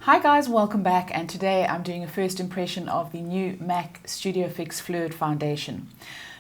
Hi guys, welcome back, and today I'm doing a first impression of the new MAC Studio Fix Fluid Foundation.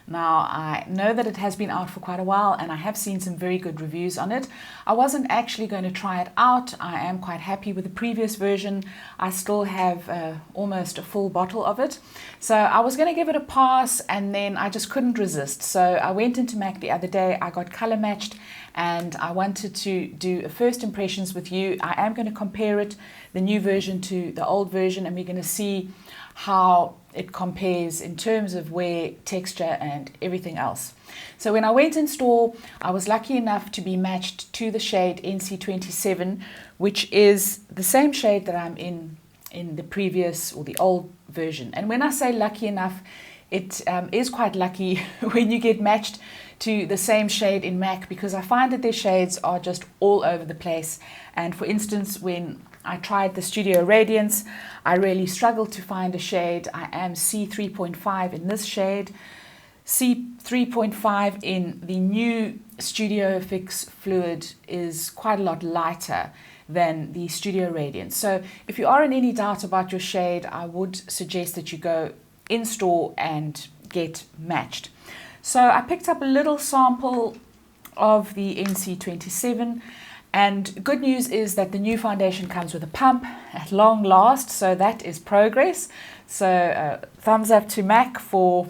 Now, I know that it has been out for quite a while and I have seen some very good reviews on it. I wasn't actually going to try it out. I am quite happy with the previous version. I still have almost a full bottle of it. So I was going to give it a pass and then I just couldn't resist. So I went into MAC the other day, I got color matched, and I wanted to do a first impressions with you. I am going to compare it, the new version to the old version, and we're going to see how it compares in terms of wear, texture and everything else. So when I went in store, I was lucky enough to be matched to the shade NC27, which is the same shade that I'm in the previous or the old version. And when I say lucky enough, it is quite lucky when you get matched to the same shade in MAC, because I find that their shades are just all over the place. And for instance, when I tried the Studio Radiance, I really struggled to find a shade. I am C3.5 in this shade, C3.5 in the new Studio Fix Fluid is quite a lot lighter than the Studio Radiance. So if you are in any doubt about your shade, I would suggest that you go in store and get matched. So I picked up a little sample of the NC27, and good news is that the new foundation comes with a pump at long last, so that is progress. So thumbs up to MAC for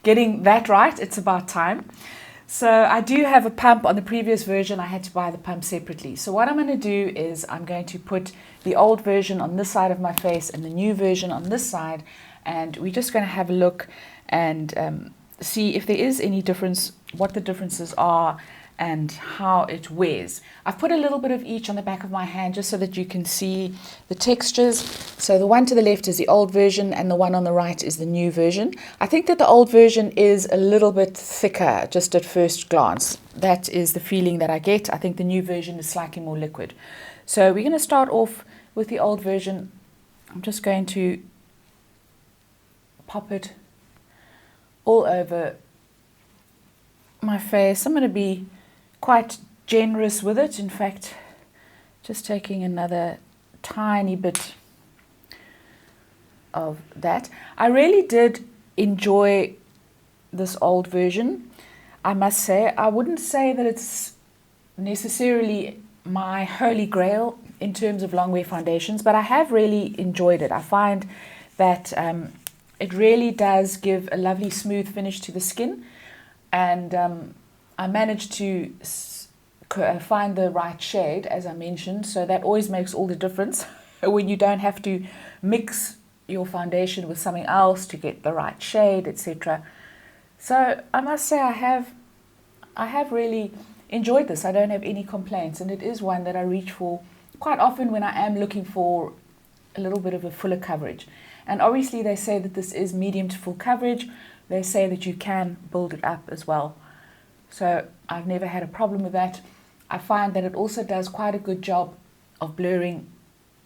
getting that right. It's about time. So I do have a pump. On the previous version I had to buy the pump separately. So what I'm going to do is I'm going to put the old version on this side of my face and the new version on this side, and we're just going to have a look and see if there is any difference, what the differences are and how it wears. I've put a little bit of each on the back of my hand just so that you can see the textures. So the one to the left is the old version and the one on the right is the new version. I think that the old version is a little bit thicker just at first glance. That is the feeling that I get. I think the new version is slightly more liquid. So we're going to start off with the old version. I'm just going to pop it all over my face. I'm going to be quite generous with it. In fact, just taking another tiny bit of that. I really did enjoy this old version, I must say. I wouldn't say that it's necessarily my holy grail in terms of long wear foundations, but I have really enjoyed it. I find that it really does give a lovely smooth finish to the skin, and I managed to find the right shade, as I mentioned, so that always makes all the difference when you don't have to mix your foundation with something else to get the right shade, etc. So I must say I have really enjoyed this. I don't have any complaints, and it is one that I reach for quite often when I am looking for a little bit of a fuller coverage. And obviously they say that this is medium to full coverage. They say that you can build it up as well. So I've never had a problem with that. I find that it also does quite a good job of blurring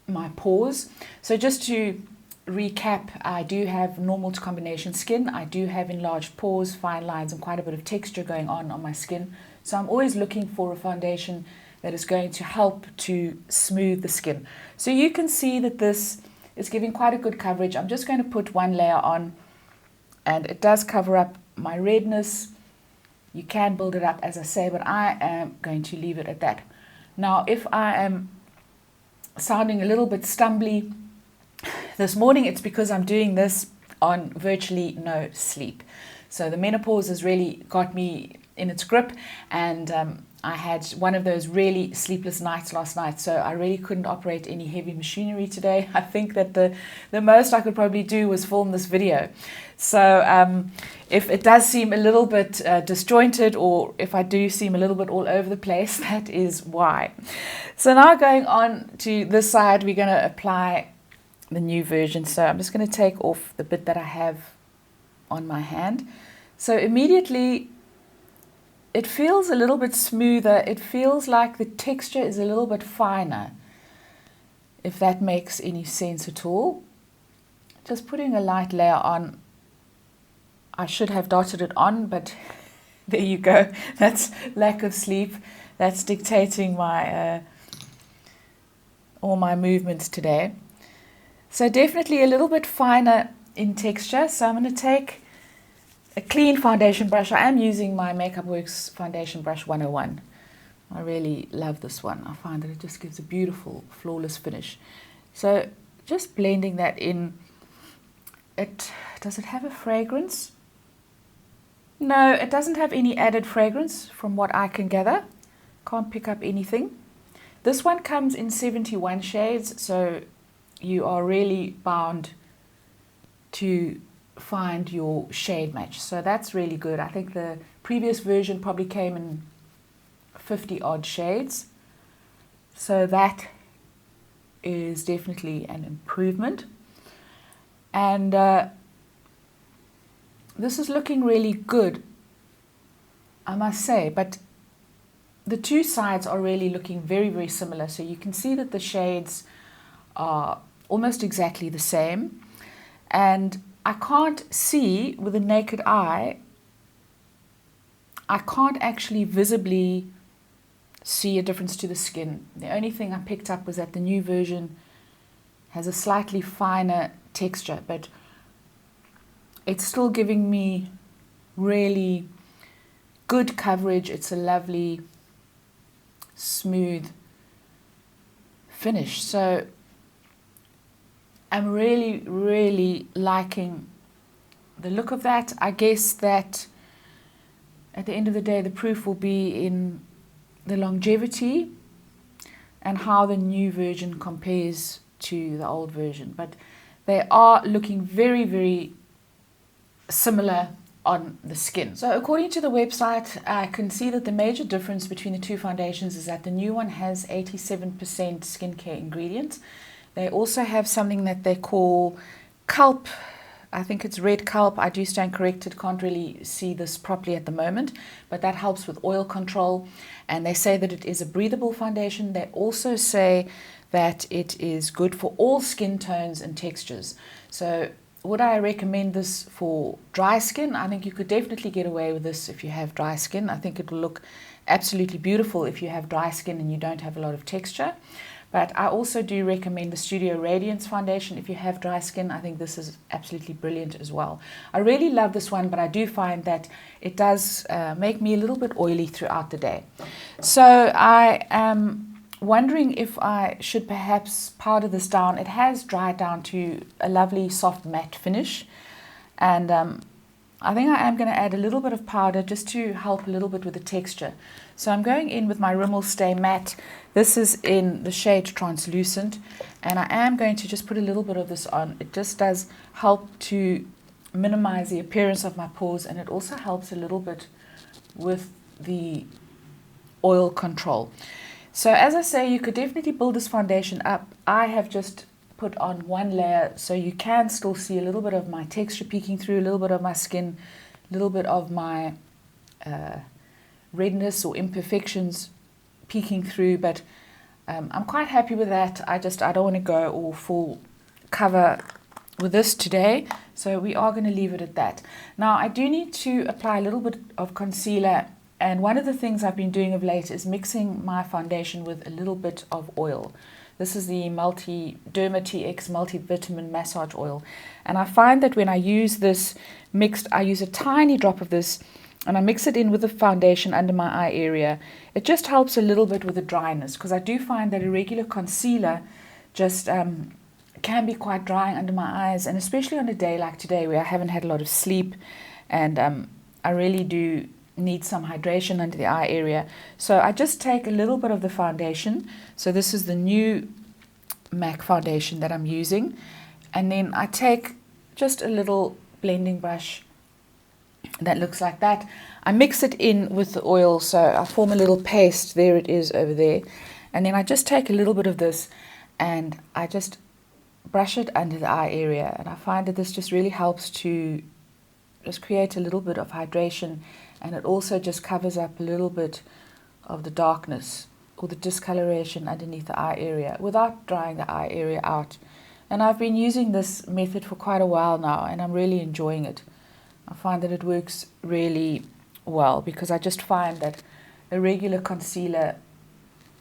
my pores. So just to recap, I do have normal to combination skin. I do have enlarged pores, fine lines, and quite a bit of texture going on my skin. So I'm always looking for a foundation that is going to help to smooth the skin. So you can see that this is giving quite a good coverage. I'm just going to put one layer on, and it does cover up my redness. You can build it up, as I say, but I am going to leave it at that. Now, if I am sounding a little bit stumbly this morning, it's because I'm doing this on virtually no sleep. So the menopause has really got me in its grip, and I had one of those really sleepless nights last night, so I really couldn't operate any heavy machinery today. I think that the most I could probably do was film this video. So if it does seem a little bit disjointed, or if I do seem a little bit all over the place, that is why. So now going on to this side, we're going to apply the new version. So I'm just going to take off the bit that I have on my hand. So immediately it feels a little bit smoother. It feels like the texture is a little bit finer, if that makes any sense at all. Just putting a light layer on. I should have dotted it on, but there you go. That's lack of sleep. That's dictating my all my movements today. So definitely a little bit finer in texture. So I'm going to take a clean foundation brush. I am using my Makeup Worx foundation brush 101. I really love this one. I find that it just gives a beautiful, flawless finish. So just blending that in. Does it have a fragrance? No, it doesn't have any added fragrance from what I can gather. Can't pick up anything. This one comes in 71 shades, so you are really bound to find your shade match. So that's really good. I think the previous version probably came in 50 odd shades. So that is definitely an improvement. And this is looking really good, I must say, but the two sides are really looking very, very similar. So you can see that the shades are almost exactly the same. And I can't see with the naked eye, I can't actually visibly see a difference to the skin. The only thing I picked up was that the new version has a slightly finer texture, but it's still giving me really good coverage. It's a lovely, smooth finish. So I'm really, really liking the look of that. I guess that at the end of the day, the proof will be in the longevity and how the new version compares to the old version. But they are looking very, very similar on the skin. So according to the website, I can see that the major difference between the two foundations is that the new one has 87% skincare ingredients. They also have something that they call kelp. I think it's red kelp. I do stand corrected, can't really see this properly at the moment, but that helps with oil control. And they say that it is a breathable foundation. They also say that it is good for all skin tones and textures. So would I recommend this for dry skin? I think you could definitely get away with this if you have dry skin. I think it will look absolutely beautiful if you have dry skin and you don't have a lot of texture. But I also do recommend the Studio Radiance foundation if you have dry skin. I think this is absolutely brilliant as well. I really love this one, but I do find that it does make me a little bit oily throughout the day. So I am wondering if I should perhaps powder this down. It has dried down to a lovely soft matte finish, and I think I am going to add a little bit of powder just to help a little bit with the texture. So I'm going in with my Rimmel Stay Matte. This is in the shade Translucent, and I am going to just put a little bit of this on. It just does help to minimize the appearance of my pores, and it also helps a little bit with the oil control. So as I say, you could definitely build this foundation up. I have just put on one layer, so you can still see a little bit of my texture peeking through, a little bit of my skin, a little bit of my redness or imperfections peeking through, but I'm quite happy with that. I don't want to go all full cover with this today, so we are going to leave it at that. Now I do need to apply a little bit of concealer, and one of the things I've been doing of late is mixing my foundation with a little bit of oil. This is the Derma TX Multivitamin Massage Oil. And I find that when I use this mixed, I use a tiny drop of this and I mix it in with the foundation under my eye area. It just helps a little bit with the dryness, because I do find that a regular concealer just can be quite drying under my eyes, and especially on a day like today where I haven't had a lot of sleep and I really do need some hydration under the eye area. So I just take a little bit of the foundation. So this is the new MAC foundation that I'm using, and then I take just a little blending brush that looks like that. I mix it in with the oil, so I form a little paste. There it is over there, and then I just take a little bit of this and I just brush it under the eye area, and I find that this just really helps to just create a little bit of hydration, and it also just covers up a little bit of the darkness or the discoloration underneath the eye area without drying the eye area out. And I've been using this method for quite a while now, and I'm really enjoying it. I find that it works really well, because I just find that a regular concealer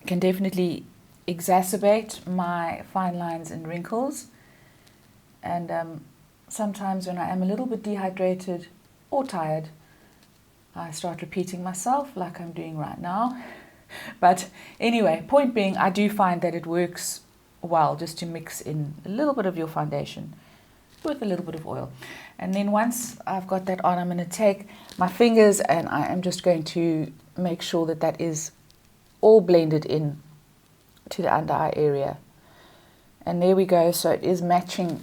can definitely exacerbate my fine lines and wrinkles. And sometimes when I am a little bit dehydrated or tired, I start repeating myself like I'm doing right now. But anyway, point being, I do find that it works well just to mix in a little bit of your foundation with a little bit of oil. And then once I've got that on, I'm going to take my fingers and I am just going to make sure that that is all blended in to the under eye area. And there we go. So it is matching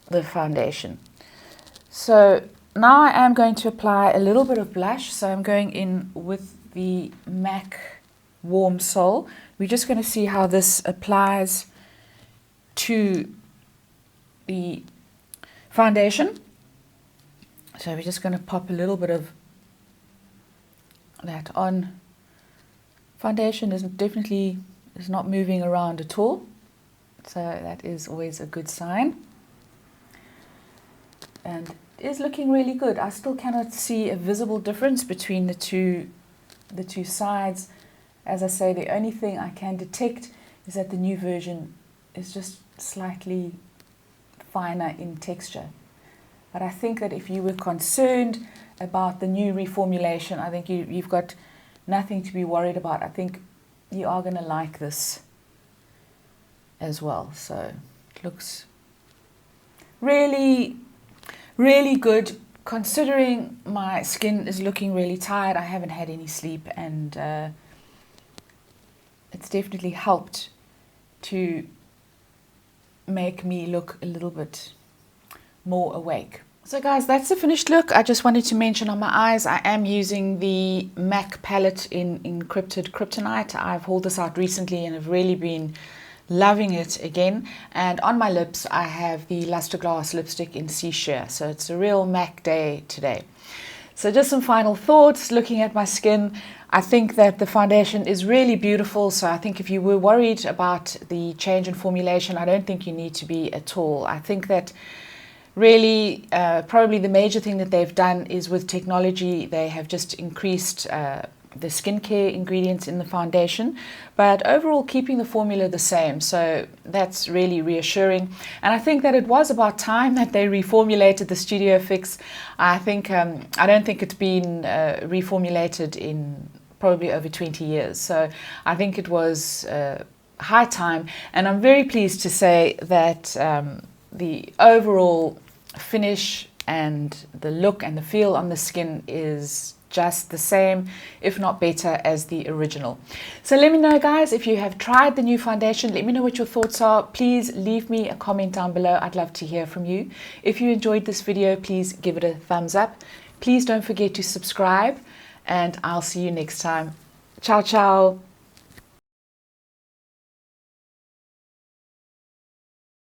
the foundation. So now I am going to apply a little bit of blush. So I'm going in with the MAC Warm Soul. We're just going to see how this applies to the foundation. So we're just going to pop a little bit of that on. Foundation is not moving around at all. So that is always a good sign. And it is looking really good. I still cannot see a visible difference between the two sides. As I say, the only thing I can detect is that the new version is just slightly finer in texture. But I think that if you were concerned about the new reformulation, I think you've got nothing to be worried about. I think you are going to like this as well. So it looks really, really good. Considering my skin is looking really tired, I haven't had any sleep, and it's definitely helped to make me look a little bit more awake. So guys, that's the finished look. I just wanted to mention on my eyes, I am using the MAC palette in Encrypted Kryptonite. I've hauled this out recently and have really been loving it again. And on my lips, I have the Luster Glass lipstick in Sea Sheer. So it's a real MAC day today. So just some final thoughts looking at my skin. I think that the foundation is really beautiful. So I think if you were worried about the change in formulation, I don't think you need to be at all. I think that really, probably the major thing that they've done is with technology, they have just increased the skincare ingredients in the foundation, but overall keeping the formula the same. So that's really reassuring. And I think that it was about time that they reformulated the Studio Fix. I think, I don't think it's been reformulated in probably over 20 years. So I think it was high time. And I'm very pleased to say that the overall finish and the look and the feel on the skin is just the same, if not better, as the original. So let me know, guys, if you have tried the new foundation. Let me know what your thoughts are. Please leave me a comment down below. I'd love to hear from you. If you enjoyed this video, please give it a thumbs up. Please don't forget to subscribe, and I'll see you next time. Ciao, ciao.